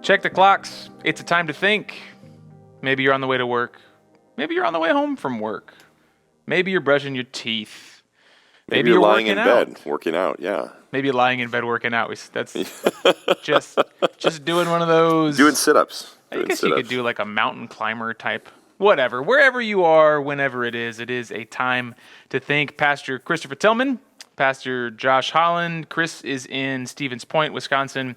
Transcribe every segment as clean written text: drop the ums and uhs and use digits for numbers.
Check the clocks. It's a time to think. Maybe you're on the way to work. Maybe you're on the way home from work. Maybe you're brushing your teeth. Maybe you're lying in bed working out. Yeah. Maybe you're lying in bed working out. That's just doing one of those. Doing sit-ups. I guess you could do like a mountain climber type. Whatever. Wherever you are, whenever it is a time to think. Pastor Christopher Tillman, Pastor Josh Holland. Chris is in Stevens Point, Wisconsin,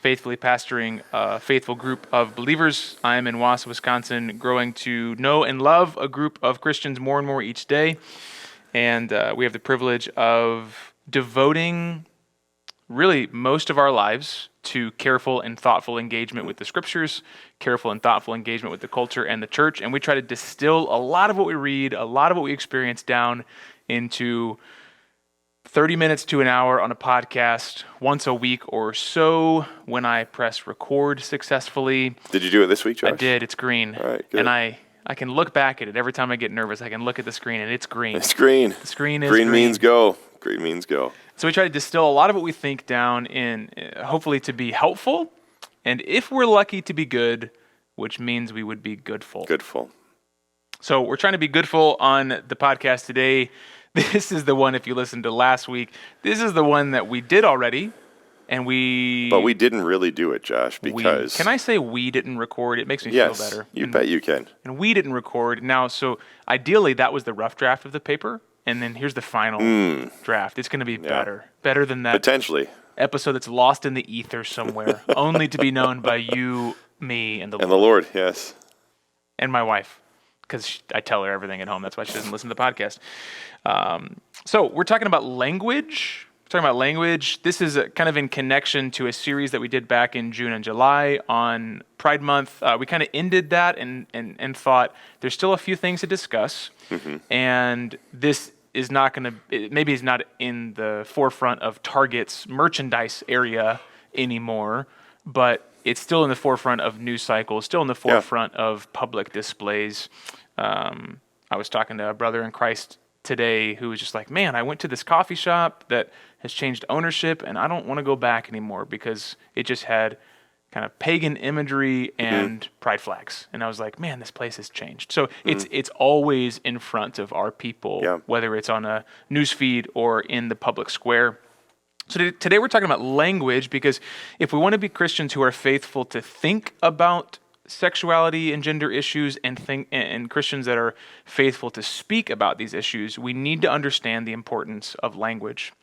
faithfully pastoring a faithful group of believers. I am in Wausau, Wisconsin, growing to know and love a group of Christians more and more each day. And we have the privilege of devoting really most of our lives to careful and thoughtful engagement with the scriptures, careful and thoughtful engagement with the culture and the church. And we try to distill a lot of what we read, a lot of what we experience down into 30 minutes to an hour on a podcast once a week or so when I press record successfully. Did you do it this week, Josh? I did. It's green. All right, good. And I can look back at it every time I get nervous. I can look at the screen and it's green. It's green. The screen is green. Green means go. Green means go. So we try to distill a lot of what we think down in, hopefully to be helpful, and if we're lucky to be good, which means we would be goodful. Goodful. So we're trying to be goodful on the podcast today. This is the one, if you listened to last week, this is the one that we did already, and But we didn't really do it, Josh, because... Can I say we didn't record? It makes me feel better. You bet you can. And we didn't record. Now, so ideally, that was the rough draft of the paper. And then here's the final draft. It's going to be better. Better than that potentially episode that's lost in the ether somewhere, only to be known by you, me, and the Lord. And the Lord, yes. And my wife, because I tell her everything at home. That's why she doesn't listen to the podcast. So we're talking about language. This is kind of in connection to a series that we did back in June and July on Pride Month. We kind of ended that and thought there's still a few things to discuss. Mm-hmm. And this is not going to, maybe it's not in the forefront of Target's merchandise area anymore, but it's still in the forefront of news cycles, still in the forefront of public displays. I was talking to a brother in Christ today who was just like, man, I went to this coffee shop that has changed ownership and I don't want to go back anymore because it just had kind of pagan imagery and pride flags. And I was like, man, this place has changed. So it's always in front of our people, whether it's on a news feed or in the public square. So today we're talking about language because if we want to be Christians who are faithful to think about sexuality and gender issues and Christians that are faithful to speak about these issues, we need to understand the importance of language.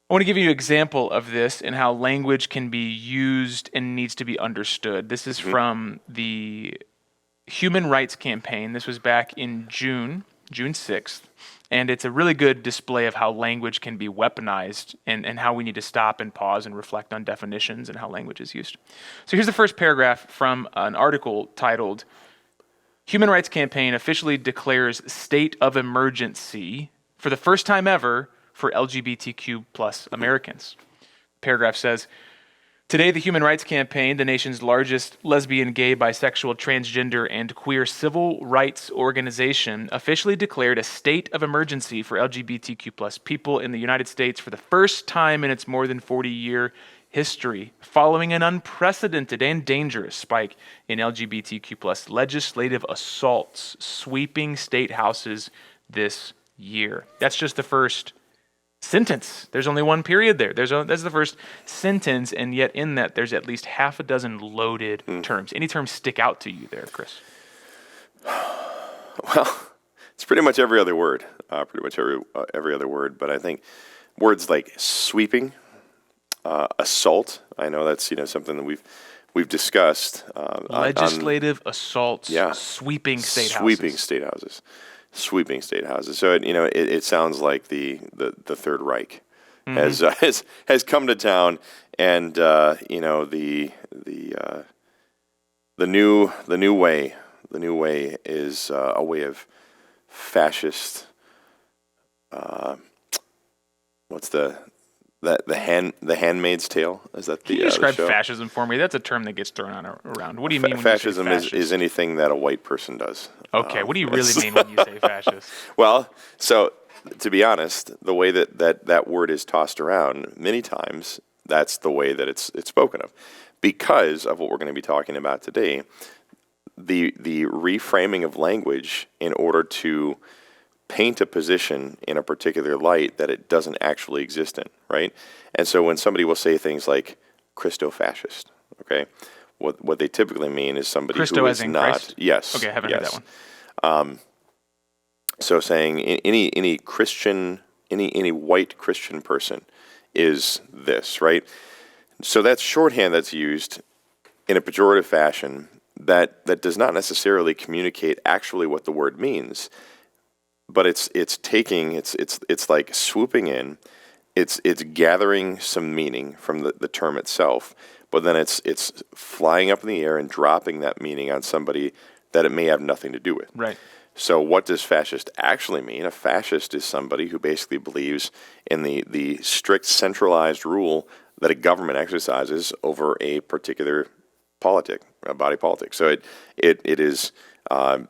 I want to give you an example of this and how language can be used and needs to be understood. This is from the Human Rights Campaign. This was back in June 6th. And it's a really good display of how language can be weaponized and how we need to stop and pause and reflect on definitions and how language is used. So here's the first paragraph from an article titled, Human Rights Campaign officially declares state of emergency for the first time ever for LGBTQ plus Americans. The paragraph says, today, the Human Rights Campaign, the nation's largest lesbian, gay, bisexual, transgender, and queer civil rights organization, officially declared a state of emergency for LGBTQ plus people in the United States for the first time in its more than 40-year history, following an unprecedented and dangerous spike in LGBTQ plus legislative assaults sweeping state houses this year. That's just the first sentence. There's only one period there. That's the first sentence, and yet in that there's at least half a dozen loaded terms. Any terms stick out to you there, Chris? Well, it's pretty much every other word. Every other word. But I think words like sweeping, assault. I know that's something that we've discussed. Legislative assaults. Sweeping state houses. Sweeping state houses. So it sounds like the Third Reich has come to town, and the new way is a way of fascist. What's the Handmaid's Tale? Is that the? Can you describe the show? Fascism for me? That's a term that gets thrown around. What do you mean when fascism you say fascist? is anything that a white person does. Okay, what do you really mean when you say fascist? Well, so to be honest, the way that word is tossed around many times, that's the way that it's spoken of. because of what we're going to be talking about today, the reframing of language in order to paint a position in a particular light that it doesn't actually exist in, right? And so when somebody will say things like Christo-fascist, okay, what they typically mean is somebody Christo who as is in not. Christ? Yes. Okay, I haven't heard that yes. one. So saying any Christian, any white Christian person is this, right? So that's shorthand that's used in a pejorative fashion that does not necessarily communicate actually what the word means, but it's like swooping in, it's gathering some meaning from the term itself, but then it's flying up in the air and dropping that meaning on somebody that it may have nothing to do with. Right. So what does fascist actually mean? A fascist is somebody who basically believes in the strict centralized rule that a government exercises over a particular body politic. So it is,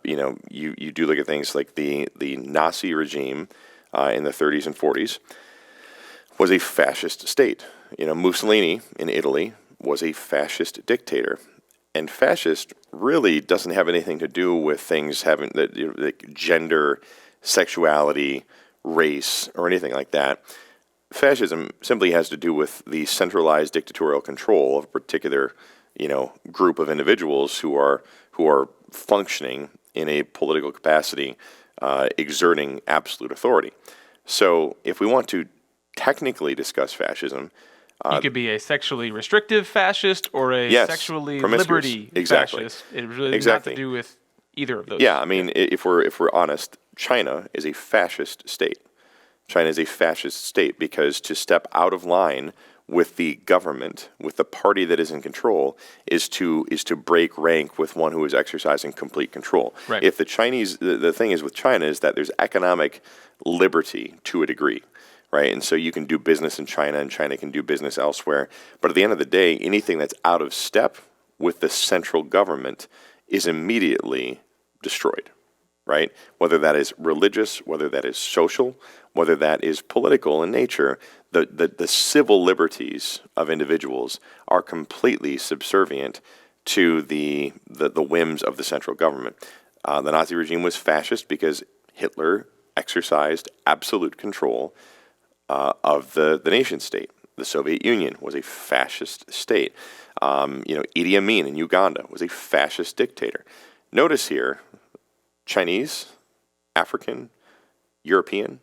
you do look at things like the Nazi regime in the 30s and 40s was a fascist state. Mussolini in Italy was a fascist dictator. And fascist really doesn't have anything to do with things having like gender, sexuality, race, or anything like that. Fascism simply has to do with the centralized dictatorial control of a particular, group of individuals who are functioning in a political capacity, exerting absolute authority. So, if we want to technically discuss fascism, You could be a sexually restrictive fascist or a yes, sexually promiscuous. liberty Exactly. fascist. It really has Exactly. not to do with either of those. Yeah, I mean, if we're honest, China is a fascist state. China is a fascist state because to step out of line with the government, with the party that is in control, is to break rank with one who is exercising complete control. Right. If the Chinese, the thing is with China is that there's economic liberty to a degree, right? And so you can do business in China and China can do business elsewhere. But at the end of the day, anything that's out of step with the central government is immediately destroyed, right? Whether that is religious, whether that is social, whether that is political in nature, the civil liberties of individuals are completely subservient to the whims of the central government. The Nazi regime was fascist because Hitler exercised absolute control of the nation state. The Soviet Union was a fascist state. Idi Amin in Uganda was a fascist dictator. Notice here, Chinese, African, European.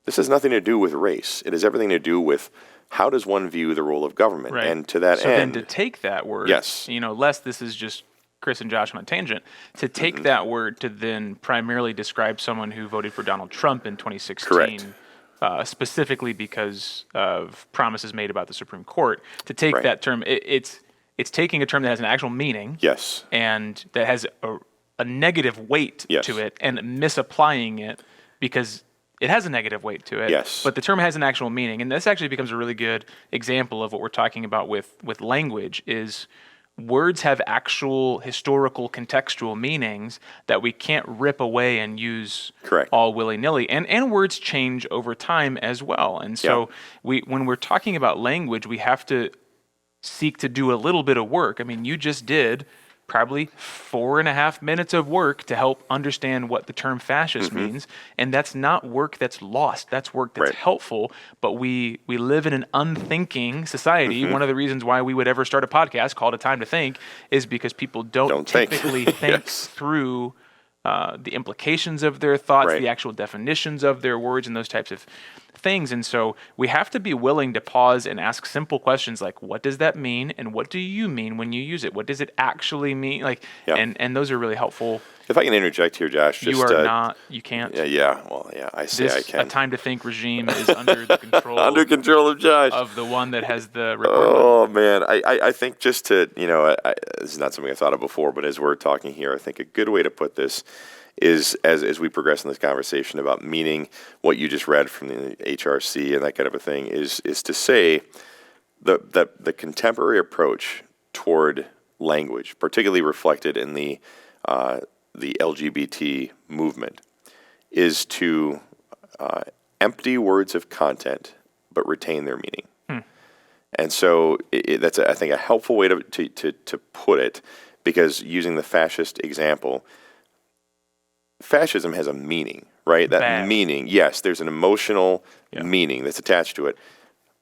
This has nothing to do with race. It has everything to do with how does one view the role of government. Right. And to that so end, then to take that word, yes, lest this is just Chris and Josh on a tangent, to take Mm-hmm. that word to then primarily describe someone who voted for Donald Trump in 2016. Correct. Specifically because of promises made about the Supreme Court, to take Right. that term, it's taking a term that has an actual meaning, yes, and that has a negative weight Yes. to it, and misapplying it because it has a negative weight to it. Yes. But the term has an actual meaning, and this actually becomes a really good example of what we're talking about with language is words have actual historical contextual meanings that we can't rip away and use Correct. all willy-nilly. And words change over time as well. And so when we're talking about language, we have to seek to do a little bit of work. I mean, you just did probably 4.5 minutes of work to help understand what the term fascist means. And that's not work that's lost. That's work that's Right. helpful. But we live in an unthinking society. One of the reasons why we would ever start a podcast called A Time to Think is because people don't think. typically think Yes. through the implications of their thoughts, Right. the actual definitions of their words, and those types of things. And so we have to be willing to pause and ask simple questions like, what does that mean? And what do you mean when you use it? What does it actually mean? Yeah. And those are really helpful. If I can interject here, Josh, just You are not, you can't. I say I This can. A Time to Think regime is under the control Under control of Josh. of the one that has the record button. Oh man, I think just to this is not something I thought of before, but as we're talking here, I think a good way to put this is as we progress in this conversation about meaning what you just read from the HRC and that kind of a thing is to say the contemporary approach toward language, particularly reflected in the LGBT movement, is to empty words of content but retain their meaning. And so that's, I think, a helpful way to put it, because using the fascist example, fascism has a meaning, right? That Bad. meaning, yes, there's an emotional meaning that's attached to it.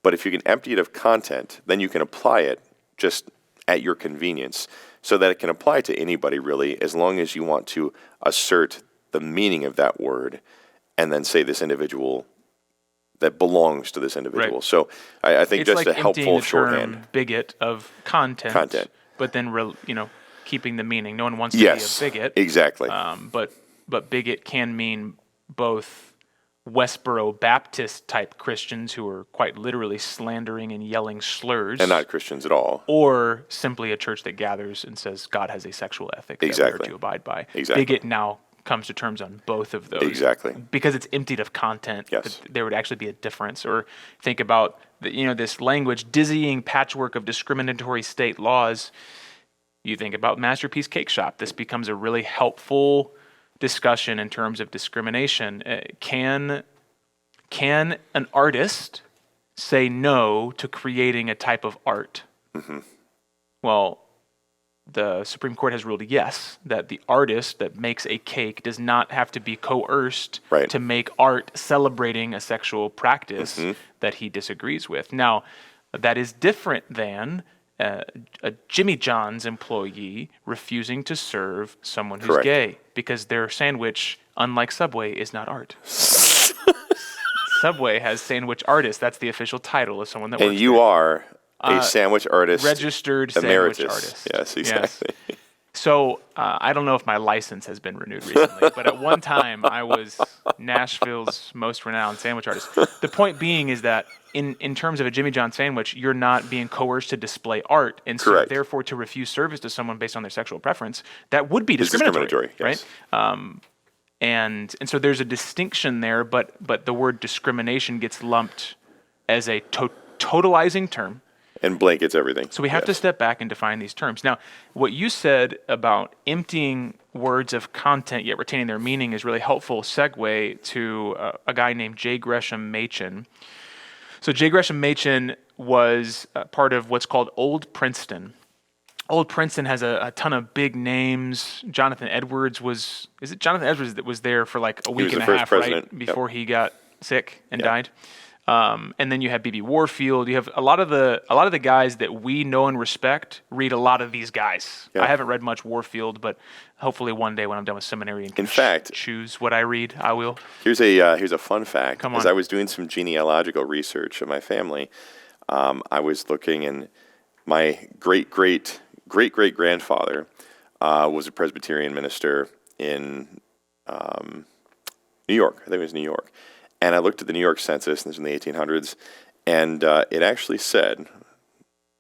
But if you can empty it of content, then you can apply it just at your convenience, so that it can apply to anybody, really, as long as you want to assert the meaning of that word and then say this individual that belongs to this individual. Right. So I think It's just like a emptying helpful the shorthand. term bigot of content. But then keeping the meaning. No one wants to Yes, be a bigot. exactly. But bigot can mean both Westboro Baptist type Christians who are quite literally slandering and yelling slurs, And not Christians at all. or simply a church that gathers and says God has a sexual ethic that we Exactly. are to abide by. Exactly. Bigot now comes to terms on both of those. Exactly. Because it's emptied of content. Yes. There would actually be a difference. Or think about this language, dizzying patchwork of discriminatory state laws. You think about Masterpiece Cake Shop. This becomes a really helpful discussion in terms of discrimination. Can an artist say no to creating a type of art? Mm-hmm. Well, the Supreme Court has ruled yes, that the artist that makes a cake does not have to be coerced Right. to make art celebrating a sexual practice Mm-hmm. that he disagrees with. Now, that is different than a Jimmy John's employee refusing to serve someone who's Correct. gay, because their sandwich, unlike Subway, is not art. Subway has sandwich artist. That's the official title of someone that works And you there. are a sandwich artist. Registered emeritus. sandwich artist. Yes, exactly. So I don't know if my license has been renewed recently, but at one time I was Nashville's most renowned sandwich artist. The point being is that in terms of a Jimmy John sandwich, you're not being coerced to display art, and so Correct. therefore to refuse service to someone based on their sexual preference, that would be It's discriminatory, yes. right? And so there's a distinction there, but the word discrimination gets lumped as a totalizing term. And blankets everything. So we have to step back and define these terms. Now, what you said about emptying words of content yet retaining their meaning is really helpful segue to a guy named J. Gresham Machen. So J. Gresham Machen was part of what's called Old Princeton. Old Princeton has a ton of big names. Jonathan Edwards is it Jonathan Edwards that was there for like a week was and the a first half, president. right? Before he got sick and Yep. died. And then you have B.B. Warfield. You have a lot of the guys that we know and respect read a lot of these guys. Yeah. I haven't read much Warfield, but hopefully one day when I'm done with seminary and can In fact- choose what I read, I will. Here's a fun fact. Come As on. I was doing some genealogical research of my family, I was looking, and my great grandfather was a Presbyterian minister in New York. I think it was New York. And I looked at the New York census, and this was in the 1800s, and it actually said,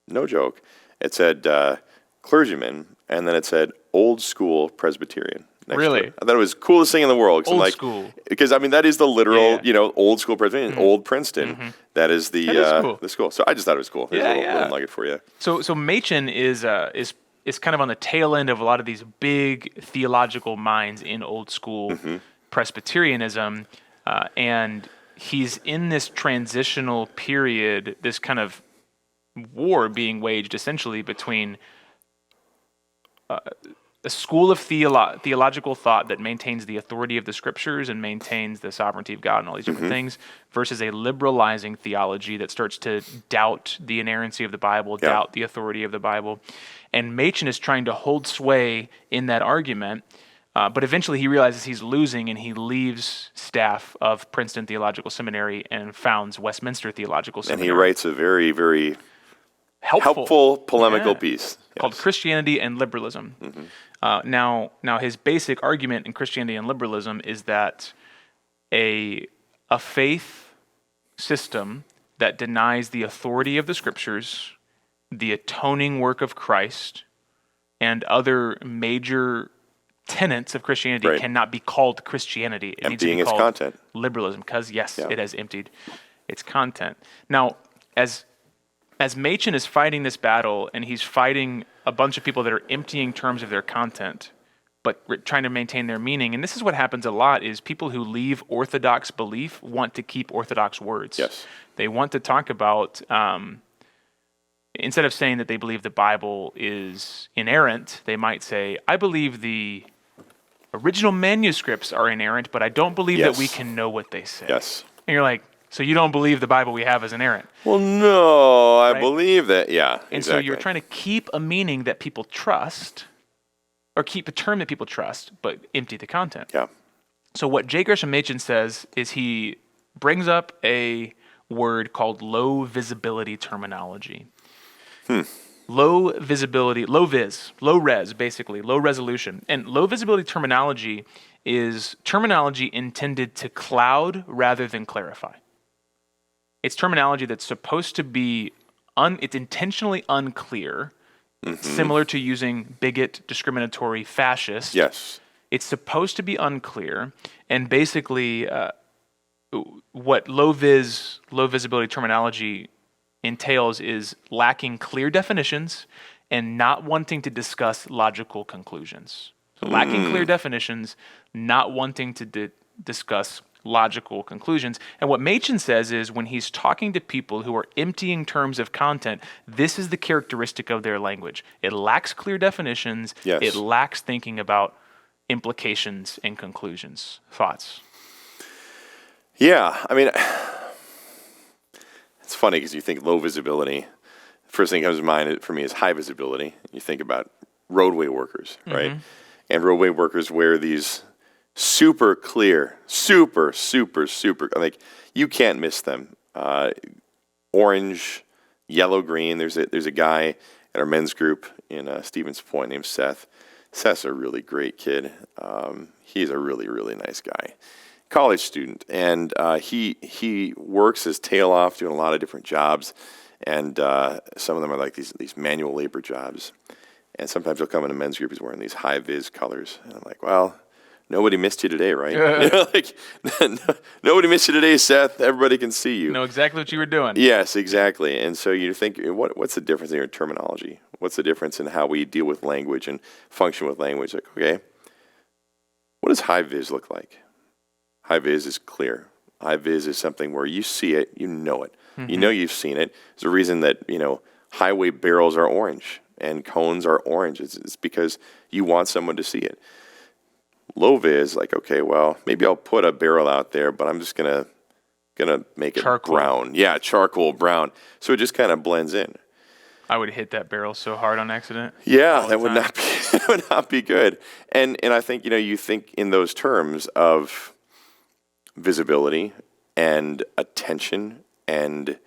no joke, it said clergyman, and then it said old school Presbyterian. Next Really? to it. I thought it was the coolest thing in the world. 'Cause I'm Old like, school. Because I mean that is the literal, Yeah. old school Presbyterian, Old Princeton. That is the That is cool. the school. So I just thought it was cool. There's Yeah, a yeah. little nugget for you. So Machen is kind of on the tail end of a lot of these big theological minds in old school Mm-hmm. Presbyterianism, and he's in this transitional period, this kind of war being waged essentially between a school of theological thought that maintains the authority of the scriptures and maintains the sovereignty of God and all these different things, versus a liberalizing theology that starts to doubt the inerrancy of the Bible, Yeah. doubt the authority of the Bible. And Machen is trying to hold sway in that argument, but eventually he realizes he's losing, and he leaves staff of Princeton Theological Seminary and founds Westminster Theological And Seminary. he writes a very, very helpful polemical Yeah. piece. called Yes. Christianity and Liberalism. Now his basic argument in Christianity and Liberalism is that a faith system that denies the authority of the scriptures, the atoning work of Christ, and other major tenets of Christianity Right. cannot be called Christianity. It needs to Emptying be its called content. liberalism, because yes, Yeah. it has emptied its content. Now, as Machen is fighting this battle, and he's fighting a bunch of people that are emptying terms of their content, but trying to maintain their meaning. And this is what happens a lot: is people who leave orthodox belief want to keep orthodox words. Yes. They want to talk about instead of saying that they believe the Bible is inerrant, they might say, I believe the original manuscripts are inerrant, but I don't believe that we Yes. can know what they say. Yes. And you're like, so you don't believe the Bible we have is inerrant. Well, no, I Right? believe that. Yeah. And exactly. so you're trying to keep a meaning that people trust, or keep a term that people trust, but empty the content. Yeah. So what J. Gresham Machen says is he brings up a word called low visibility terminology. Low visibility, low res, basically, low resolution. And low visibility terminology is terminology intended to cloud rather than clarify. It's terminology that's supposed to be, it's intentionally unclear, similar to using bigot, discriminatory, fascist. Yes. It's supposed to be unclear, and basically what low visibility terminology entails is lacking clear definitions and not wanting to discuss logical conclusions. So lacking clear definitions, not wanting to discuss logical conclusions. And what Machen says is when he's talking to people who are emptying terms of content, this is the characteristic of their language. It lacks clear definitions. Yes. It lacks thinking about implications and conclusions. Thoughts? Yeah. I mean, it's funny because you think low visibility. First thing that comes to mind for me is high visibility. You think about roadway workers, right? And roadway workers wear these super clear, super, like you can't miss them. Orange, yellow, green. There's a guy at our men's group in Stevens Point named Seth. Seth's a really great kid. He's a really, really nice guy. College student. And he works his tail off doing a lot of different jobs. And some of them are like these manual labor jobs. And sometimes he'll come in a men's group, he's wearing these high-vis colors. And I'm like, well, nobody missed you today, right? You know, like, nobody missed you today, Seth. Everybody can see you. Know exactly what you were doing. Yes, exactly. And so you think, what's the difference in your terminology? What's the difference in how we deal with language and function with language? Like, okay, what does high-vis look like? High-vis is clear. High-vis is something where you see it, you know it. You know you've seen it. There's a reason that, highway barrels are orange and cones are orange. It's because you want someone to see it. Low vis, like, okay, well, maybe I'll put a barrel out there, but I'm just gonna make it Charcoal. brown. Yeah, charcoal brown. So it just kind of blends in. I would hit that barrel so hard on accident. Yeah, all that the would time. not be that would not be good. And I think you think in those terms of visibility and attention and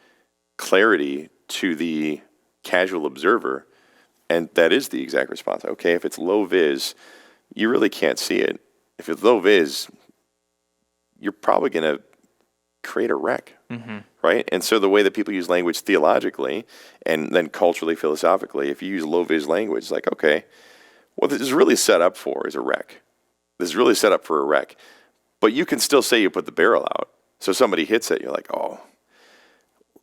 clarity to the casual observer, and that is the exact response. Okay, if it's low vis, you really can't see it. If it's low vis, you're probably going to create a wreck, right? And so the way that people use language theologically and then culturally, philosophically, if you use low vis language, it's like, okay, what this is really set up for is a wreck. This is really set up for a wreck. But you can still say you put the barrel out. So somebody hits it, you're like, oh,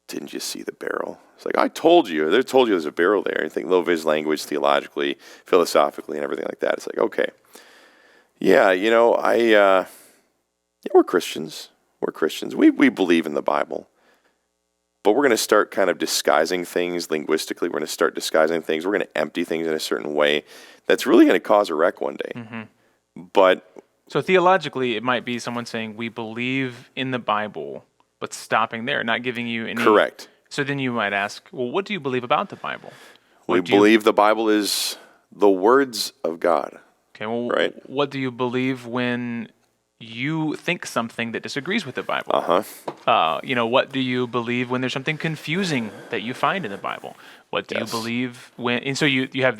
didn't you see the barrel? It's like, I told you. They told you there's a barrel there. You think low-vis language, theologically, philosophically, and everything like that. It's like, okay. Yeah, we're Christians. We're Christians. We believe in the Bible. But we're going to start kind of disguising things linguistically. We're going to start disguising things. We're going to empty things in a certain way that's really going to cause a wreck one day. But So theologically, it might be someone saying, we believe in the Bible, but stopping there, not giving you any... correct. So then you might ask, well, what do you believe about the Bible? We believe the Bible is the words of God. Okay, well, Right. what do you believe when you think something that disagrees with the Bible? What do you believe when there's something confusing that you find in the Bible? What do you believe when... And so you have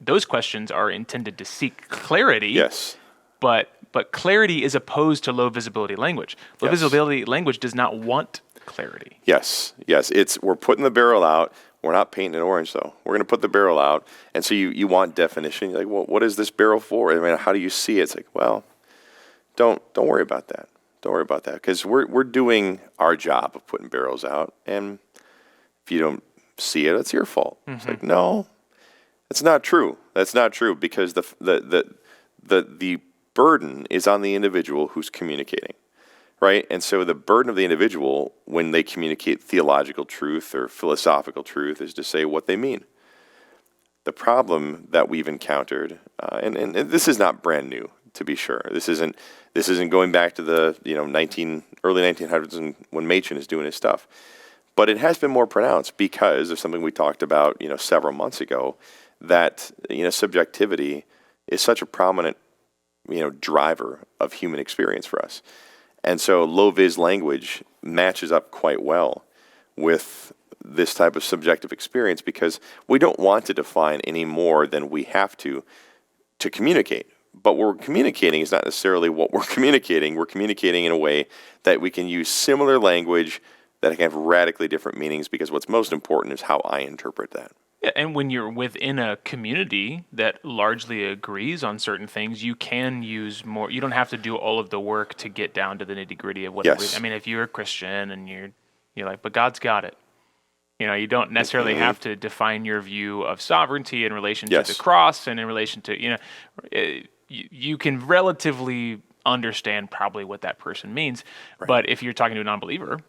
those questions are intended to seek clarity. Yes. But clarity is opposed to low visibility language. Low Yes. visibility language does not want clarity. Yes. We're putting the barrel out. We're not painting it orange, though. We're going to put the barrel out. And so you want definition. You're like, well, what is this barrel for? I mean, how do you see it? It's like, well, don't worry about that. Don't worry about that. Because we're doing our job of putting barrels out. And if you don't see it, it's your fault. It's like, no, it's not true. That's not true, because the burden is on the individual who's communicating. right? And so the burden of the individual when they communicate theological truth or philosophical truth is to say what they mean. The problem that we've encountered, and this is not brand new, to be sure. This isn't going back to the early 1900s and when Machen is doing his stuff. But it has been more pronounced because of something we talked about, several months ago, that subjectivity is such a prominent driver of human experience for us. And so low-vis language matches up quite well with this type of subjective experience because we don't want to define any more than we have to communicate. But what we're communicating is not necessarily what we're communicating. We're communicating in a way that we can use similar language that can have radically different meanings because what's most important is how I interpret that. Yeah, and when you're within a community that largely agrees on certain things, you can use more. You don't have to do all of the work to get down to the nitty gritty of what. Yes. I mean, if you're a Christian and you're like, but God's got it. You don't necessarily have to define your view of sovereignty in relation to the cross and in relation to you can relatively understand probably what that person means. Right. But if you're talking to a non-believer.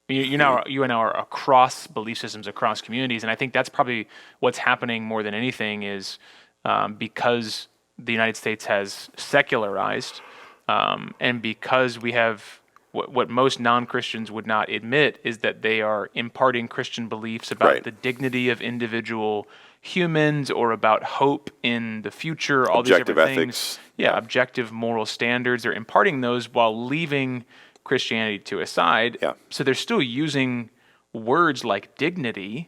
You and I are across belief systems, across communities, and I think that's probably what's happening more than anything is because the United States has secularized, and because we have what most non-Christians would not admit is that they are imparting Christian beliefs about the dignity of individual humans or about hope in the future, all objective these different ethics. Things. Yeah, objective moral standards. They're imparting those while leaving Christianity to a side. Yeah. So they're still using words like dignity,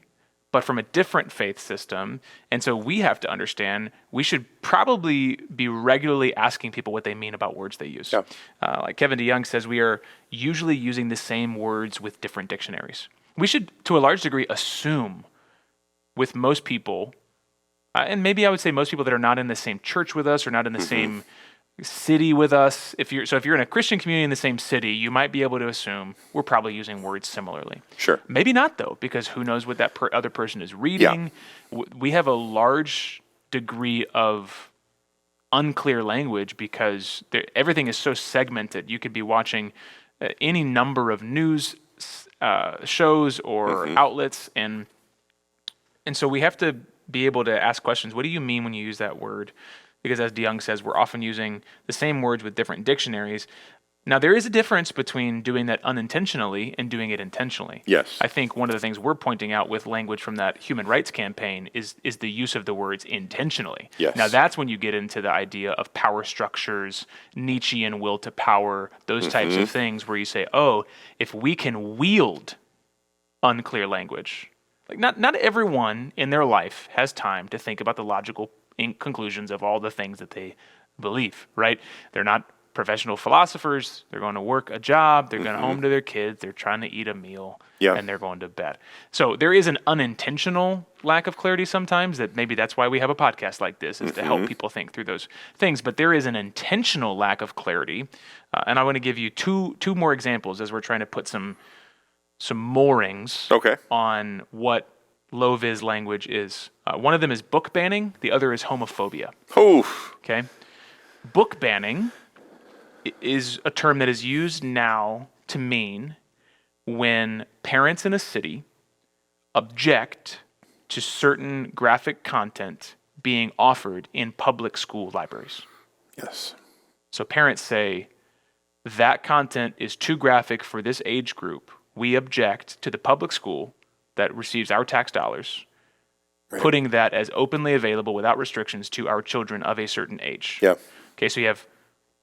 but from a different faith system. And so we have to understand we should probably be regularly asking people what they mean about words they use. Yeah. Like Kevin DeYoung says, we are usually using the same words with different dictionaries. We should, to a large degree, assume with most people, and maybe I would say most people that are not in the same church with us or not in the same city with us. If you're in a Christian community in the same city, you might be able to assume we're probably using words similarly. Sure. Maybe not though, because who knows what that other person is reading. Yeah. We have a large degree of unclear language because everything is so segmented. You could be watching any number of news shows or outlets, and so we have to be able to ask questions. What do you mean when you use that word? Because as DeYoung says, we're often using the same words with different dictionaries. Now, there is a difference between doing that unintentionally and doing it intentionally. Yes. I think one of the things we're pointing out with language from that human rights campaign is the use of the words intentionally. Yes. Now, that's when you get into the idea of power structures, Nietzschean will to power, those types of things where you say, oh, if we can wield unclear language, like not everyone in their life has time to think about the logical conclusions of all the things that they believe, right? They're not professional philosophers. They're going to work a job. They're going home to their kids. They're trying to eat a meal, and they're going to bed. So there is an unintentional lack of clarity sometimes that maybe that's why we have a podcast like this, is to help people think through those things. But there is an intentional lack of clarity. And I want to give you two more examples as we're trying to put some moorings on what low-vis language is. One of them is book banning. The other is homophobia. Oof. Okay? Book banning is a term that is used now to mean when parents in a city object to certain graphic content being offered in public school libraries. Yes. So parents say, that content is too graphic for this age group. We object to the public school that receives our tax dollars, putting that as openly available without restrictions to our children of a certain age. Yeah. Okay, so you have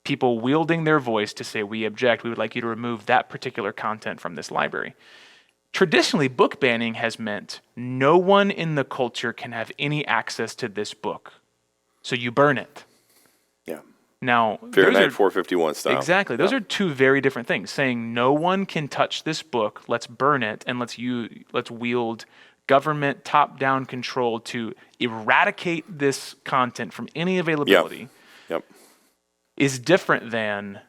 people wielding their voice to say, we object, we would like you to remove that particular content from this library. Traditionally, book banning has meant no one in the culture can have any access to this book. So you burn it. Yeah. Now, Fahrenheit 451 style. Exactly. Those are two very different things. Saying no one can touch this book, let's burn it, and let's wield government top-down control to eradicate this content from any availability. Yep. Is different than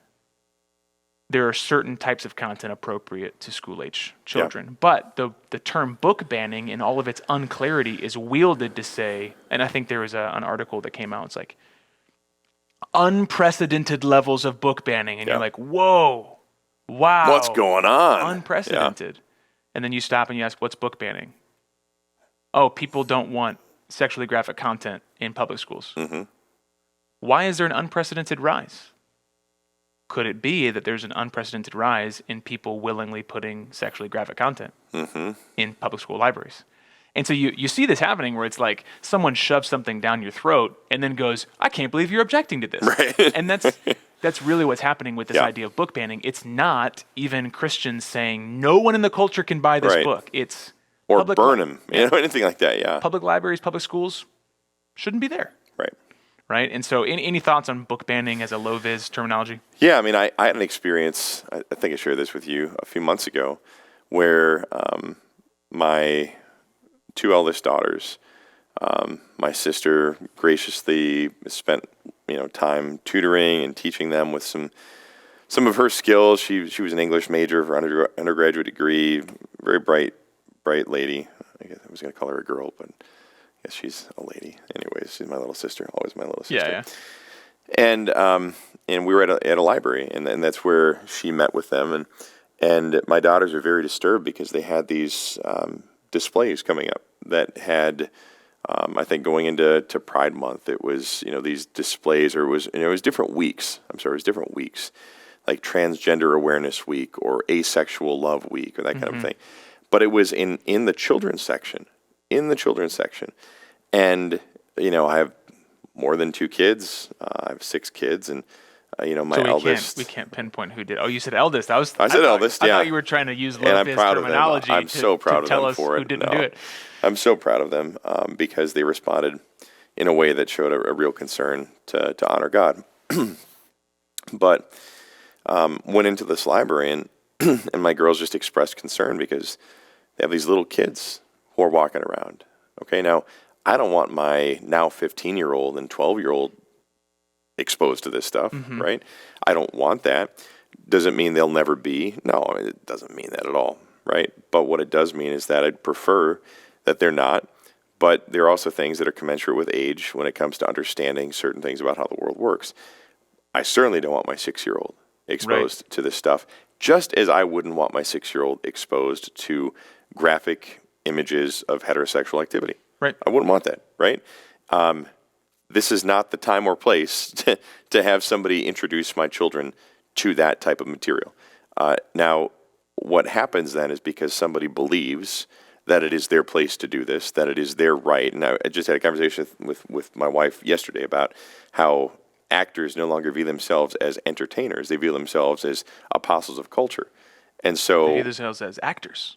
there are certain types of content appropriate to school-age children. Yep. But the term book banning in all of its unclarity is wielded to say, and I think there was an article that came out, it's like, unprecedented levels of book banning, and you're like, whoa, Wow. What's going on? Unprecedented. And then you stop and you ask, what's book banning? Oh, people don't want sexually graphic content in public schools. Mm-hmm. Why is there an unprecedented rise? Could it be that there's an unprecedented rise in people willingly putting sexually graphic content in public school libraries? And so you see this happening where it's like someone shoves something down your throat and then goes, I can't believe you're objecting to this. Right. And that's really what's happening with this Yeah. idea of book banning. It's not even Christians saying no one in the culture can buy this Right. book. It's Or public burn them, anything like that, yeah. public libraries, public schools shouldn't be there. Right. Right? And so any thoughts on book banning as a low-vis terminology? Yeah, I mean, I had an experience, I think I shared this with you a few months ago, where my two eldest daughters, my sister graciously spent time tutoring and teaching them with some of her skills. She was an English major for undergraduate degree, very bright lady. I guess I was going to call her a girl, but I guess she's a lady. Anyways, she's my little sister, always my little sister. Yeah. And we were at a library, and that's where she met with them. And my daughters are very disturbed because they had these displays coming up that had, I think, going into Pride Month, it was these displays, or it was different weeks. I'm sorry, it was different weeks, like Transgender Awareness Week or Asexual Love Week or that kind of thing. But it was in the children's section. And I have more than 2 kids. I have 6 kids, and my eldest. We can't pinpoint who did. Oh, you said eldest. I said eldest. I yeah. thought you were trying to use And I'm low-vis proud of them. terminology I'm so proud to of tell them us for it. who didn't No. do it. I'm so proud of them because they responded in a way that showed a real concern to honor God. But went into this library, and and my girls just expressed concern because they have these little kids who are walking around. Okay, now I don't want my now 15-year-old and 12-year-old exposed to this stuff, right? I don't want that. Does it mean they'll never be? No, it doesn't mean that at all, right? But what it does mean is that I'd prefer that they're not, but there are also things that are commensurate with age when it comes to understanding certain things about how the world works. I certainly don't want my 6-year-old exposed to this stuff, just as I wouldn't want my 6-year-old exposed to graphic images of heterosexual activity. Right. I wouldn't want that, right? This is not the time or place to have somebody introduce my children to that type of material. Now, what happens then is because somebody believes that it is their place to do this, that it is their right. And I just had a conversation with my wife yesterday about how actors no longer view themselves as entertainers. They view themselves as apostles of culture. And so... They view themselves as actors.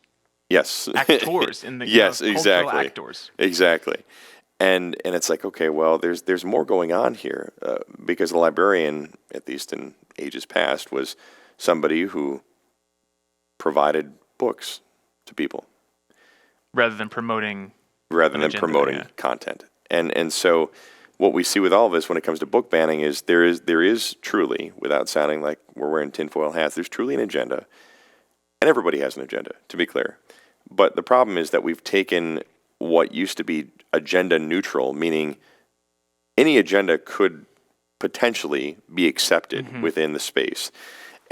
Yes. Actors in the yes, cultural exactly. actors. Exactly. And it's like, okay, well, there's more going on here because the librarian, at least in ages past, was somebody who provided books to people Rather than promoting content. And so what we see with all of this when it comes to book banning is there is truly, without sounding like we're wearing tinfoil hats, there's truly an agenda. And everybody has an agenda, to be clear. But the problem is that we've taken what used to be agenda neutral, meaning any agenda could potentially be accepted within the space.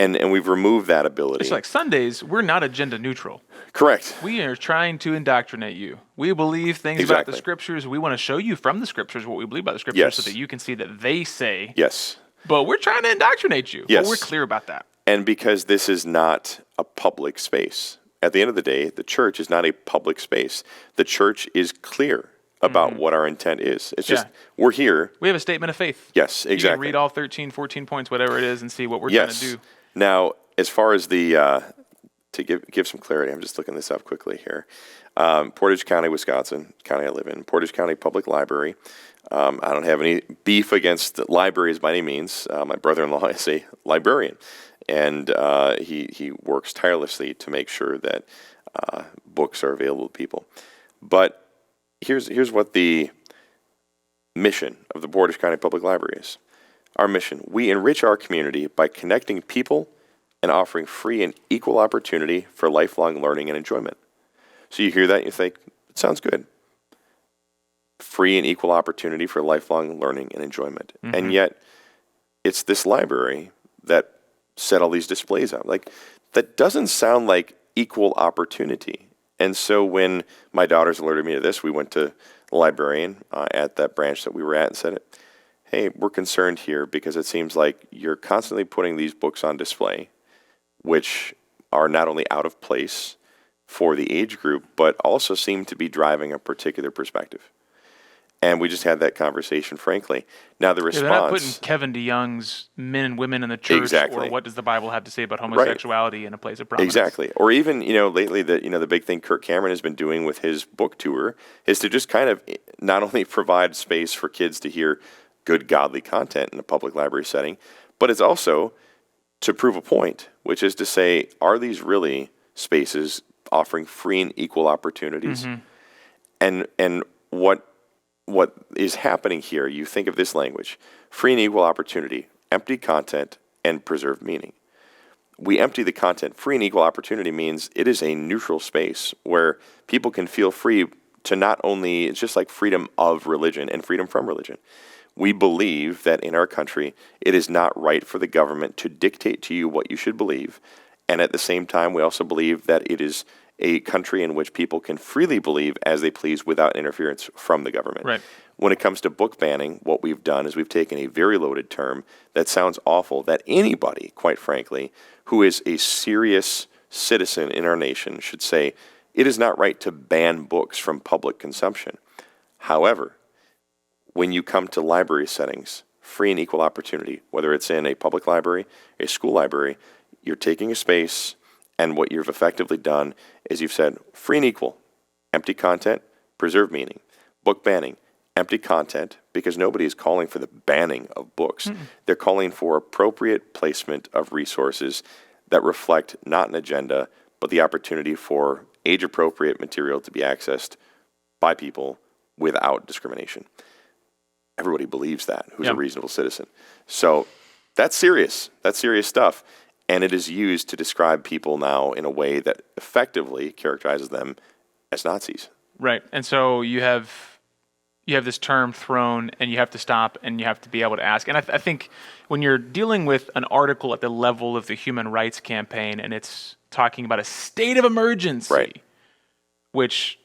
And we've removed that ability. It's like Sundays, we're not agenda neutral. Correct. We are trying to indoctrinate you. We believe things about the scriptures. We want to show you from the scriptures what we believe about the scriptures so that you can see that they say. Yes. But we're trying to indoctrinate you. Yes. But we're clear about that. And because this is not a public space. At the end of the day, the church is not a public space. The church is clear about what our intent is. It's just, we're here. We have a statement of faith. Yes, exactly. You can read all 13, 14 points, whatever it is, and see what we're trying to do. Now, as far as the, to give some clarity, I'm just looking this up quickly here. Portage County, Wisconsin, county I live in, Portage County Public Library. I don't have any beef against libraries by any means. My brother-in-law is a librarian, and he works tirelessly to make sure that books are available to people. But here's what the mission of the Portage County Public Library is. Our mission: we enrich our community by connecting people and offering free and equal opportunity for lifelong learning and enjoyment. So you hear that and you think, it sounds good. Free and equal opportunity for lifelong learning and enjoyment. And yet, it's this library that set all these displays up. Like, that doesn't sound like equal opportunity. And so when my daughters alerted me to this, we went to the librarian at that branch that we were at and said, hey, we're concerned here because it seems like you're constantly putting these books on display, which are not only out of place for the age group, but also seem to be driving a particular perspective. And we just had that conversation, frankly. Now, the response... They're not putting Kevin DeYoung's Men and Women in the Church Exactly. or What Does the Bible Have to Say About Homosexuality in a place of prominence. Exactly. Or even, lately, the big thing Kirk Cameron has been doing with his book tour is to just kind of not only provide space for kids to hear good, godly content in a public library setting, but it's also to prove a point, which is to say, are these really spaces offering free and equal opportunities? And what is happening here, you think of this language, free and equal opportunity, empty content, and preserved meaning. We empty the content. Free and equal opportunity means it is a neutral space where people can feel free to not only, it's just like freedom of religion and freedom from religion. We believe that in our country, it is not right for the government to dictate to you what you should believe. And at the same time, we also believe that it is a country in which people can freely believe as they please without interference from the government. Right. When it comes to book banning, what we've done is we've taken a very loaded term that sounds awful, that anybody, quite frankly, who is a serious citizen in our nation should say, it is not right to ban books from public consumption. However, when you come to library settings, free and equal opportunity, whether it's in a public library, a school library, you're taking a space, and what you've effectively done is you've said free and equal, empty content, preserve meaning. Book banning, empty content, because nobody is calling for the banning of books. They're calling for appropriate placement of resources that reflect not an agenda, but the opportunity for age-appropriate material to be accessed by people without discrimination. Everybody believes that, who's a reasonable citizen. So that's serious. That's serious stuff. And it is used to describe people now in a way that effectively characterizes them as Nazis. Right. And so you have this term thrown, and you have to stop, and you have to be able to ask. And I think when you're dealing with an article at the level of the Human Rights Campaign, and it's talking about a state of emergency, right, which,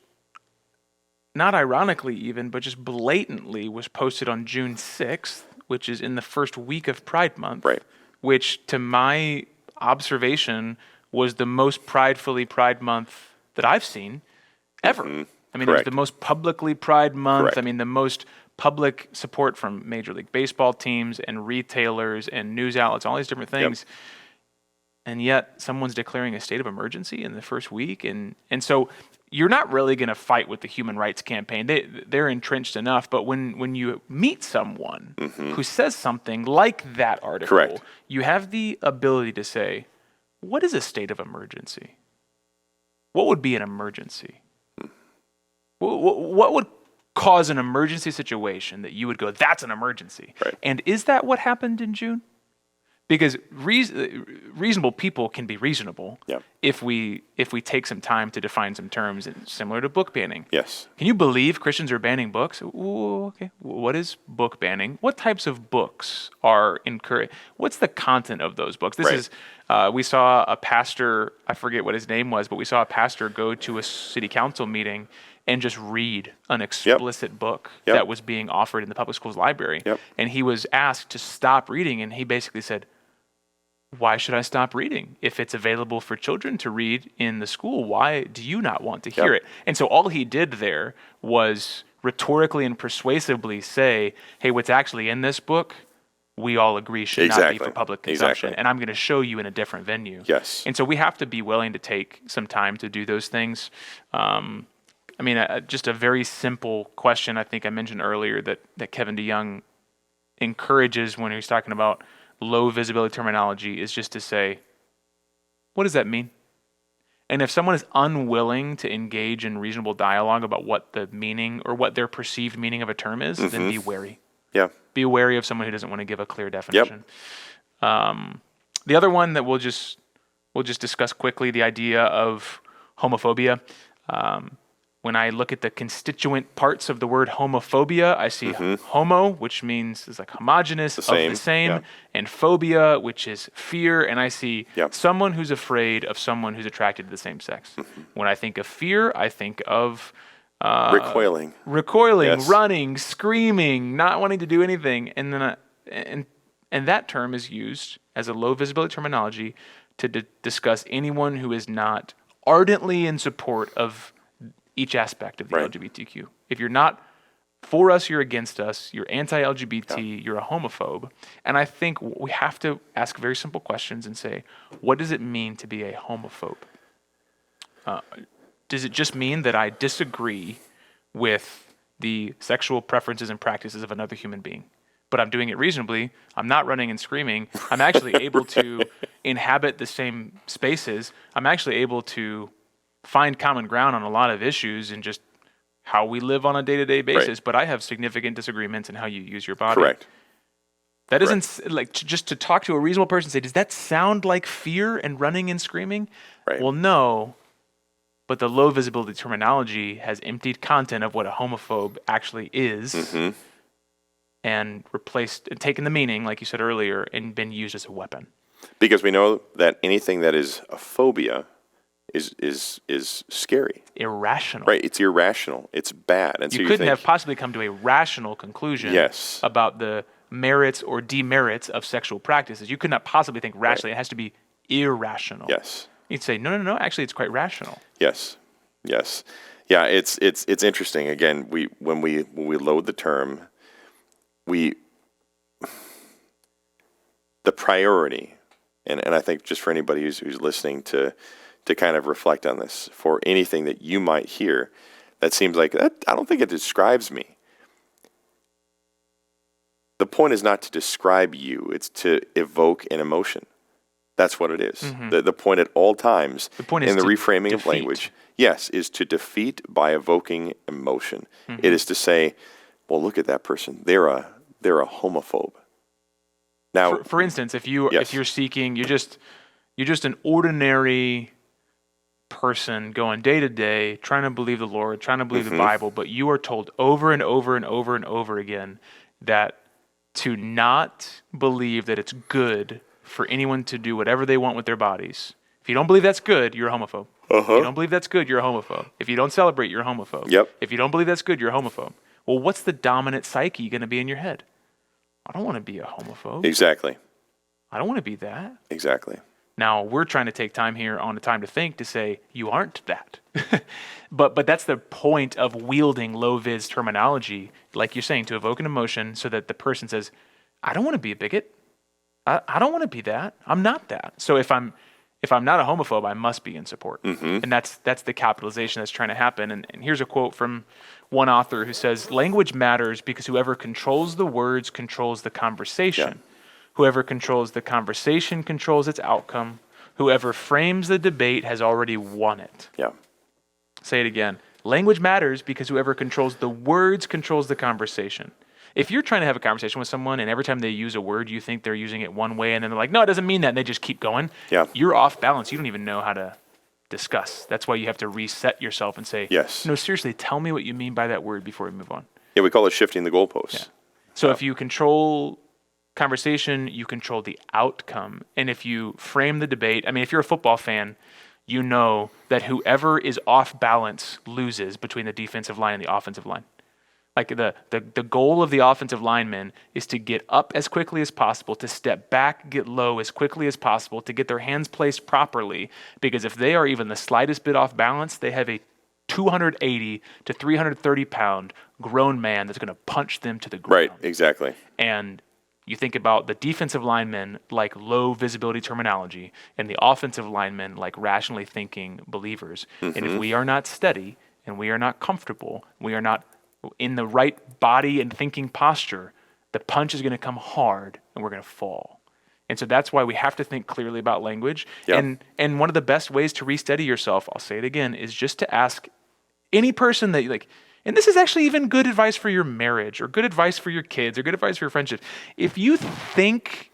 not ironically even, but just blatantly was posted on June 6th, which is in the first week of Pride Month, right, which to my observation was the most pridefully Pride Month that I've seen ever. I mean, it was the most publicly Pride Month. Correct. I mean, the most public support from Major League Baseball teams and retailers and news outlets, all these different things. And yet someone's declaring a state of emergency in the first week. And so you're not really going to fight with the Human Rights Campaign. They're entrenched enough. But when you meet someone who says something like that article, you have the ability to say, what is a state of emergency? What would be an emergency? What would cause an emergency situation that you would go, that's an emergency? Right. And is that what happened in June? Because reasonable people can be reasonable if we take some time to define some terms, similar to book banning. Yes. Can you believe Christians are banning books? Ooh, okay. What is book banning? What types of books are encouraged? What's the content of those books? This is we saw a pastor, I forget what his name was, but we saw a pastor go to a city council meeting and just read an explicit book that was being offered in the public schools library. And he was asked to stop reading, and he basically said, why should I stop reading? If it's available for children to read in the school, why do you not want to hear it? And so all he did there was rhetorically and persuasively say, hey, what's actually in this book, we all agree should not be for public consumption. And I'm going to show you in a different venue. Yes. And so we have to be willing to take some time to do those things. I mean, just a very simple question I think I mentioned earlier that Kevin DeYoung encourages when he's talking about low visibility terminology is just to say, what does that mean? And if someone is unwilling to engage in reasonable dialogue about what the meaning or what their perceived meaning of a term is, then be wary. Yeah. Be wary of someone who doesn't want to give a clear definition. The other one that we'll just discuss quickly, the idea of homophobia. When I look at the constituent parts of the word homophobia, I see homo, which means is like homogeneous, of the same, yeah. and phobia, which is fear, and I see Yeah. someone who's afraid of someone who's attracted to the same sex. When I think of fear, I think of Recoiling. Yes. running, screaming, not wanting to do anything, and then and that term is used as a low visibility terminology to discuss anyone who is not ardently in support of each aspect of the Right. LGBTQ. If you're not for us, you're against us, you're anti-LGBT, you're a homophobe. And I think we have to ask very simple questions and say, what does it mean to be a homophobe? Does it just mean that I disagree with the sexual preferences and practices of another human being, but I'm doing it reasonably? I'm not running and screaming. I'm actually able to inhabit the same spaces. I'm actually able to find common ground on a lot of issues and just how we live on a day-to-day basis, but I have significant disagreements in how you use your body. Correct. That isn't like just to talk to a reasonable person and say, does that sound like fear and running and screaming? Right. Well, no, but the low visibility terminology has emptied content of what a homophobe actually is and taken the meaning, like you said earlier, and been used as a weapon. Because we know that anything that is a phobia is scary. Irrational. Right. It's irrational. It's bad. And so You couldn't have possibly come to a rational conclusion Yes. about the merits or demerits of sexual practices. You could not possibly think rationally. It has to be irrational. Yes. You'd say, no, actually it's quite rational. Yes. Yes. Yeah, it's interesting. Again, when we load the term, the priority, and I think just for anybody who's listening to kind of reflect on this, for anything that you might hear that seems like that, I don't think it describes me. The point is not to describe you, it's to evoke an emotion. That's what it is. The point at all times point is in the to reframing of defeat. language, yes, is to defeat by evoking emotion. It is to say, well, look at that person. They're a homophobe. Now, For instance, if you're seeking, you're just an ordinary person going day to day, trying to believe the Lord, trying to believe the Bible, but you are told over and over and over and over again that to not believe that it's good for anyone to do whatever they want with their bodies. If you don't believe that's good, you're a homophobe. If you don't believe that's good, you're a homophobe. If you don't celebrate, you're a homophobe. Yep. If you don't believe that's good, you're a homophobe. Well, what's the dominant psyche going to be in your head? I don't want to be a homophobe. exactly. I don't want to be that. Exactly. Now, we're trying to take time here on the Time to Think to say, you aren't that. but that's the point of wielding low-vis terminology, like you're saying, to evoke an emotion so that the person says, I don't want to be a bigot. I don't want to be that. I'm not that. So if I'm not a homophobe, I must be in support. And that's the capitalization that's trying to happen. And here's a quote from one author who says, language matters because whoever controls the words controls the conversation. Yeah. Whoever controls the conversation controls its outcome. Whoever frames the debate has already won it. Yeah. Say it again. Language matters because whoever controls the words controls the conversation. If you're trying to have a conversation with someone and every time they use a word, you think they're using it one way and then they're like, no, it doesn't mean that, and they just keep going, you're off balance. You don't even know how to discuss. That's why you have to reset yourself and say, Yes. no, seriously, tell me what you mean by that word before we move on. Yeah, we call it shifting the goalposts. Yeah. So if you control conversation, you control the outcome. And if you frame the debate, I mean, if you're a football fan, you know that whoever is off balance loses between the defensive line and the offensive line. Like the goal of the offensive lineman is to get up as quickly as possible, to step back, get low as quickly as possible, to get their hands placed properly. Because if they are even the slightest bit off balance, they have a 280 to 330 pound grown man that's going to punch them to the ground. Right, exactly. And you think about the defensive linemen like low visibility terminology and the offensive linemen like rationally thinking believers. And if we are not steady and we are not comfortable, we are not in the right body and thinking posture, the punch is going to come hard and we're going to fall. And so that's why we have to think clearly about language. Yeah. And one of the best ways to re-steady yourself, I'll say it again, is just to ask any person that you like, and this is actually even good advice for your marriage or good advice for your kids or good advice for your friendship. If you think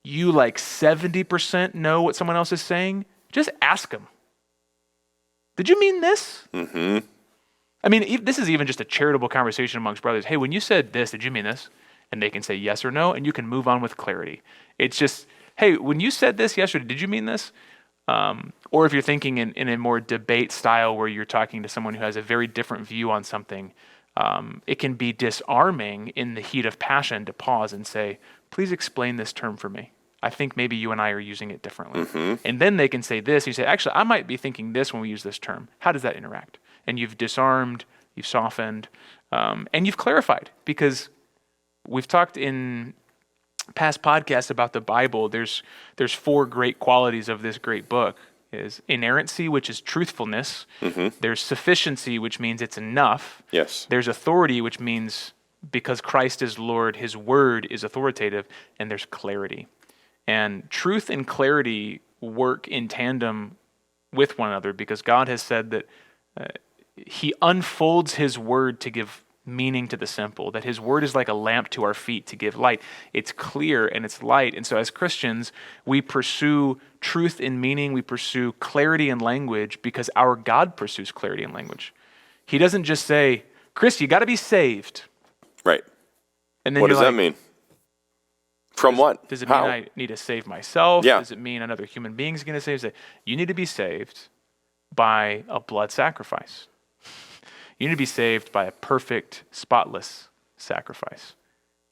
you like 70% know what someone else is saying, just ask them. Did you mean this? I mean, this is even just a charitable conversation amongst brothers. Hey, when you said this, did you mean this? And they can say yes or no, and you can move on with clarity. It's just, hey, when you said this yesterday, did you mean this? Or if you're thinking in a more debate style where you're talking to someone who has a very different view on something, it can be disarming in the heat of passion to pause and say, please explain this term for me. I think maybe you and I are using it differently. And then they can say this. You say, actually, I might be thinking this when we use this term. How does that interact? And you've disarmed, you've softened, and you've clarified. Because we've talked in past podcasts about the Bible. There's 4 great qualities of this great book. Is inerrancy, which is truthfulness. There's sufficiency, which means it's enough. Yes. There's authority, which means because Christ is Lord, his word is authoritative. And there's clarity. And truth and clarity work in tandem with one another because God has said that he unfolds his word to give meaning to the simple, that his word is like a lamp to our feet to give light. It's clear and it's light. And so as Christians, we pursue truth in meaning, we pursue clarity in language because our God pursues clarity in language. He doesn't just say, Chris, you got to be saved. Right. And then What does you're that mean? From what? Does it How? mean I need to save myself? Yeah. Does it mean another human being is going to save? You need to be saved by a blood sacrifice. You need to be saved by a perfect, spotless sacrifice.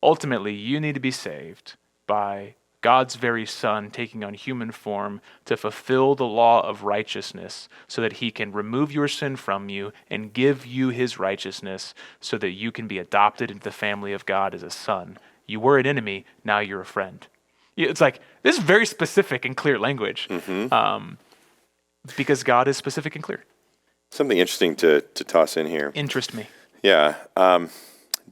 Ultimately, you need to be saved by God's very Son taking on human form to fulfill the law of righteousness so that he can remove your sin from you and give you his righteousness so that you can be adopted into the family of God as a son. You were an enemy, now you're a friend. It's like, this is very specific and clear language because God is specific and clear. Something interesting to toss in here. Interest me. Yeah.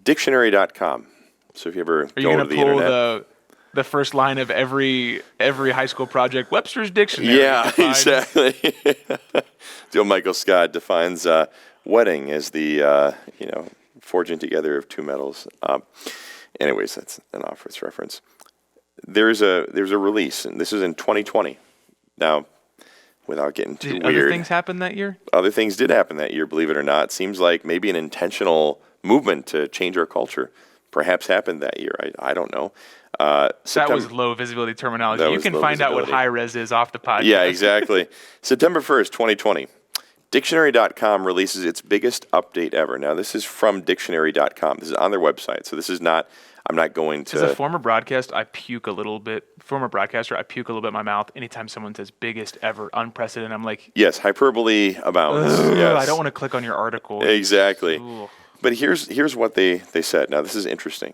Dictionary.com. So if you ever Are you go going to to the pull internet. the first line of every high school project? Webster's Dictionary. Yeah, defines- exactly. Joe Michael Scott defines wedding as the, forging together of 2 metals. Anyways, that's an office reference. There's a release, and this is in 2020. Now, without getting too Did weird. other things happen that year? Other things did happen that year, believe it or not. Seems like maybe an intentional movement to change our culture perhaps happened that year. I don't know. That was low visibility terminology. That You was can low find out what visibility. high res is off the podcast. Yeah, exactly. September 1st, 2020. Dictionary.com releases its biggest update ever. Now, this is from Dictionary.com. This is on their website, so this is not, I'm not going to... As a former broadcaster, I puke a little bit in my mouth anytime someone says biggest ever, unprecedented. I'm like, Yes, hyperbole abounds. Yes. I don't want to click on your article. Exactly. Ugh. But here's what they said. Now, this is interesting.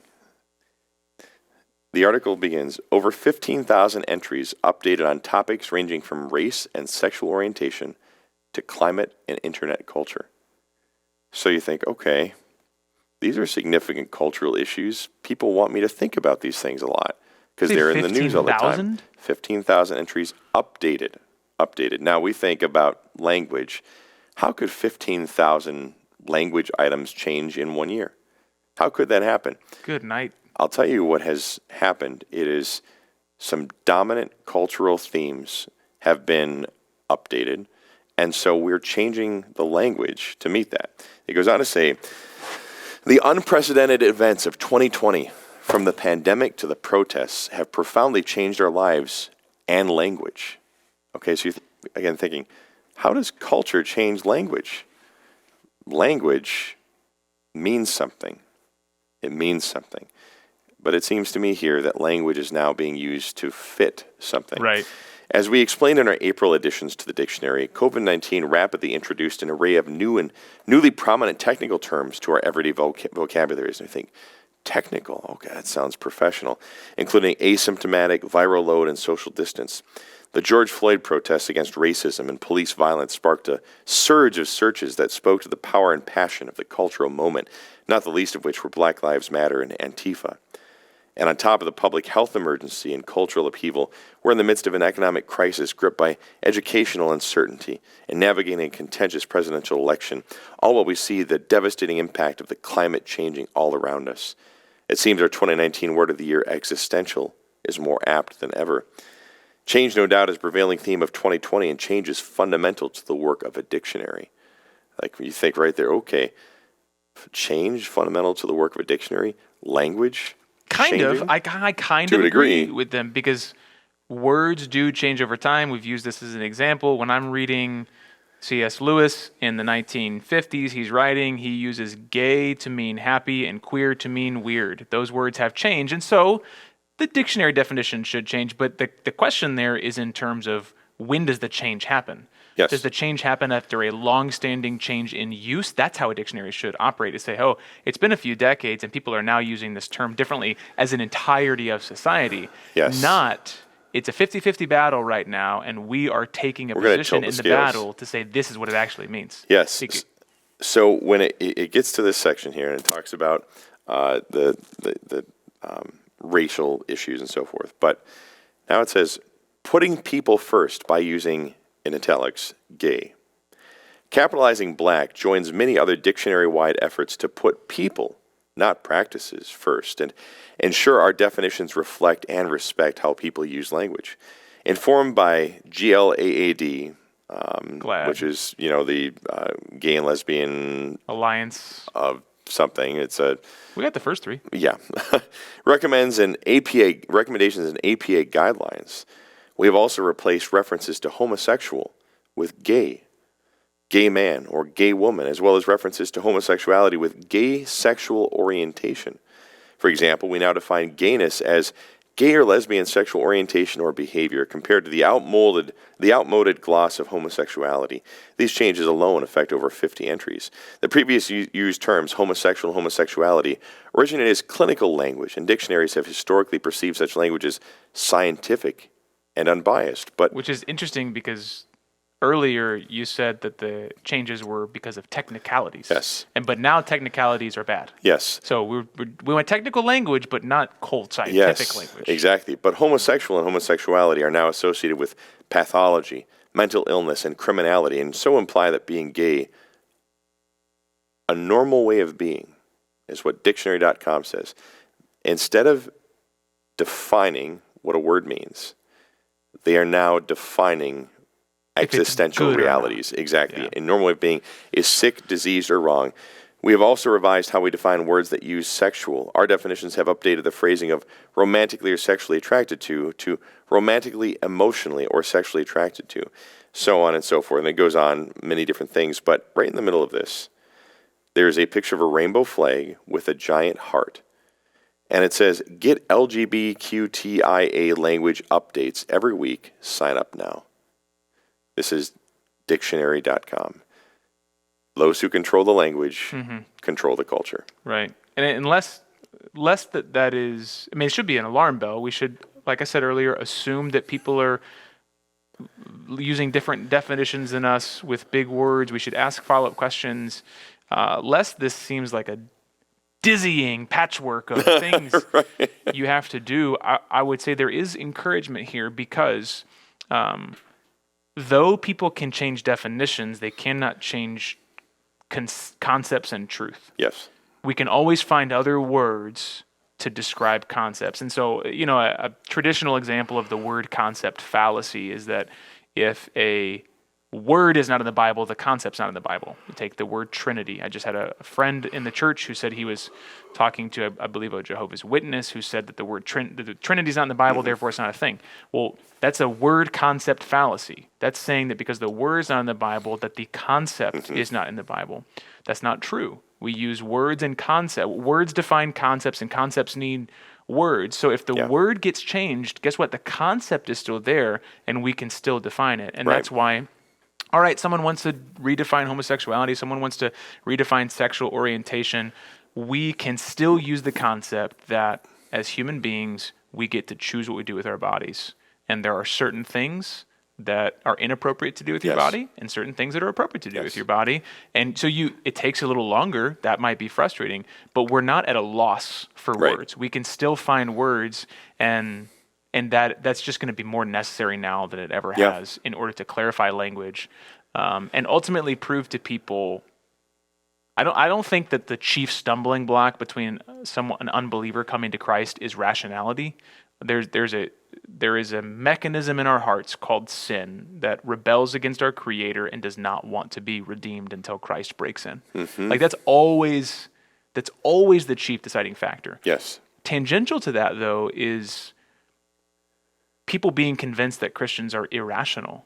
The article begins, over 15,000 entries updated on topics ranging from race and sexual orientation to climate and internet culture. So you think, okay, these are significant cultural issues. People want me to think about these things a lot because they're in the news all the time. 15,000 entries updated. Now we think about language. How could 15,000 language items change in 1 year? How could that happen? Good night. I'll tell you what has happened. It is some dominant cultural themes have been updated, and so we're changing the language to meet that. It goes on to say, the unprecedented events of 2020, from the pandemic to the protests, have profoundly changed our lives and language. Okay, so you're again thinking, how does culture change language? Language means something. It means something. But it seems to me here that language is now being used to fit something. Right. As we explained in our April additions to the dictionary, COVID-19 rapidly introduced an array of new and newly prominent technical terms to our everyday vocabularies. And I think, technical, okay, that sounds professional, including asymptomatic, viral load, and social distance. The George Floyd protests against racism and police violence sparked a surge of searches that spoke to the power and passion of the cultural moment, not the least of which were Black Lives Matter and Antifa. And on top of the public health emergency and cultural upheaval, we're in the midst of an economic crisis gripped by educational uncertainty and navigating a contentious presidential election, all while we see the devastating impact of the climate changing all around us. It seems our 2019 word of the year, existential, is more apt than ever. Change, no doubt, is the prevailing theme of 2020, and change is fundamental to the work of a dictionary. Like you think right there, okay, change fundamental to the work of a dictionary, language. Kind of. changing? I kind To of a agree degree. with them because words do change over time. We've used this as an example. When I'm reading C.S. Lewis in the 1950s, he uses gay to mean happy and queer to mean weird. Those words have changed. And so the dictionary definition should change. But the question there is in terms of when does the change happen? Yes. Does the change happen after a long-standing change in use? That's how a dictionary should operate, to say, oh, it's been a few decades and people are now using this term differently as an entirety of society. Yes. Not, it's a 50-50 battle right now and we are taking a We're gonna position tilt in the the scales. battle to say this is what it actually means. Yes. Bec- So when it gets to this section here and it talks about the racial issues and so forth, but now it says putting people first by using, in italics, gay. Capitalizing black joins many other dictionary-wide efforts to put people, not practices, first, and ensure our definitions reflect and respect how people use language. Informed by GLAAD, Glad. which is, the gay and lesbian Alliance. of something. It's a, We got the first three. yeah, recommendations and APA guidelines. We have also replaced references to homosexual with gay man or gay woman, as well as references to homosexuality with gay sexual orientation. For example, we now define gayness as gay or lesbian sexual orientation or behavior compared to the outmoded gloss of homosexuality. These changes alone affect over 50 entries. The previous used terms, homosexual and homosexuality, originated as clinical language, and dictionaries have historically perceived such language as scientific and unbiased. But Which is interesting because earlier you said that the changes were because of technicalities. Yes. But now technicalities are bad. yes, So we went technical language, but not cold scientific yes, language. exactly. But homosexual and homosexuality are now associated with pathology, mental illness, and criminality, and so imply that being gay, a normal way of being, is what dictionary.com says. Instead of defining what a word means, they are now defining If it's existential good or not. realities. Exactly. Yeah. A normal way of being is sick, diseased, or wrong. We have also revised how we define words that use sexual. Our definitions have updated the phrasing of romantically or sexually attracted to romantically, emotionally, or sexually attracted to, so on and so forth. And it goes on many different things. But right in the middle of this, there's a picture of a rainbow flag with a giant heart. And it says, get LGBTQIA language updates every week. Sign up now. This is dictionary.com. Those who control the language control the culture. Right. And unless that is, I mean, it should be an alarm bell. We should, like I said earlier, assume that people are using different definitions than us with big words. We should ask follow-up questions. Lest this seems like a dizzying patchwork of things you have to do, I would say there is encouragement here because though people can change definitions, they cannot change concepts and truth. Yes. We can always find other words to describe concepts. And so, a traditional example of the word concept fallacy is that if a word is not in the Bible, the concept's not in the Bible. You take the word Trinity. I just had a friend in the church who said he was talking to, I believe, a Jehovah's Witness who said that the word the Trinity's not in the Bible, therefore it's not a thing. Well, that's a word concept fallacy. That's saying that because the word's not in the Bible, that the concept is not in the Bible. That's not true. We use words and concept. Words define concepts, and concepts need words. So if the word gets changed, guess what? The concept is still there, and we can still define it. And that's why, all right, someone wants to redefine homosexuality, someone wants to redefine sexual orientation. We can still use the concept that as human beings, we get to choose what we do with our bodies. And there are certain things that are inappropriate to do with your body and certain things that are appropriate to do with your body. And so it takes a little longer. That might be frustrating, but we're not at a loss for words. We can still find words, and that's just going to be more necessary now than it ever has in order to clarify language and ultimately prove to people. I don't think that the chief stumbling block between an unbeliever coming to Christ is rationality. There is a mechanism in our hearts called sin that rebels against our Creator and does not want to be redeemed until Christ breaks in. Like that's always the chief deciding factor. Yes. Tangential to that, though, is people being convinced that Christians are irrational.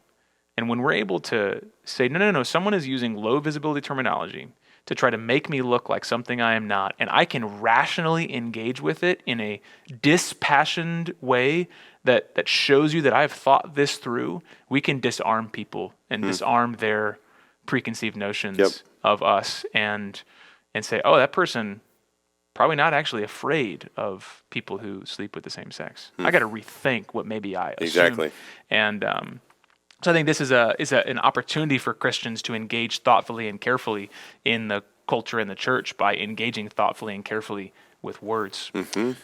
And when we're able to say, no, someone is using low visibility terminology to try to make me look like something I am not, and I can rationally engage with it in a dispassioned way that shows you that I've thought this through, we can disarm people and disarm their preconceived notions of us and say, oh, that person probably not actually afraid of people who sleep with the same sex. I got to rethink what maybe I assume. Exactly. And so I think this is an opportunity for Christians to engage thoughtfully and carefully in the culture and the church by engaging thoughtfully and carefully with words. So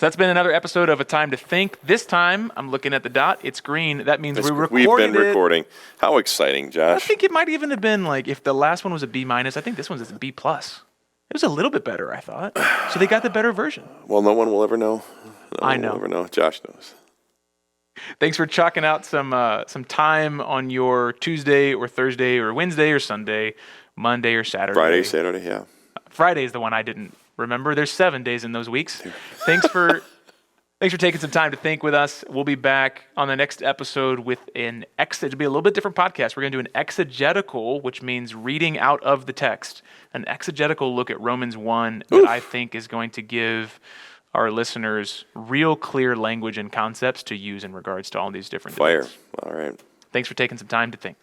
that's been another episode of A Time to Think. This time, I'm looking at the dot. It's green. That means we've been recording. How exciting, Josh. I think it might even have been like, if the last one was a B-, I think this one's a B+. It was a little bit better, I thought. So they got the better version. Well, no one will ever know. I know. Will ever know. Josh knows. Thanks for chalking out some time on your Tuesday or Thursday or Wednesday or Sunday, Monday or Saturday. Friday, Saturday, yeah. Friday is the one I didn't remember. There's 7 days in those weeks. Thanks for taking some time to think with us. We'll be back on the next episode with it'll be a little bit different podcast. We're going to do an exegetical, which means reading out of the text, an exegetical look at Romans 1 that I think is going to give our listeners real clear language and concepts to use in regards to all these different debates. All right. Thanks for taking some time to think.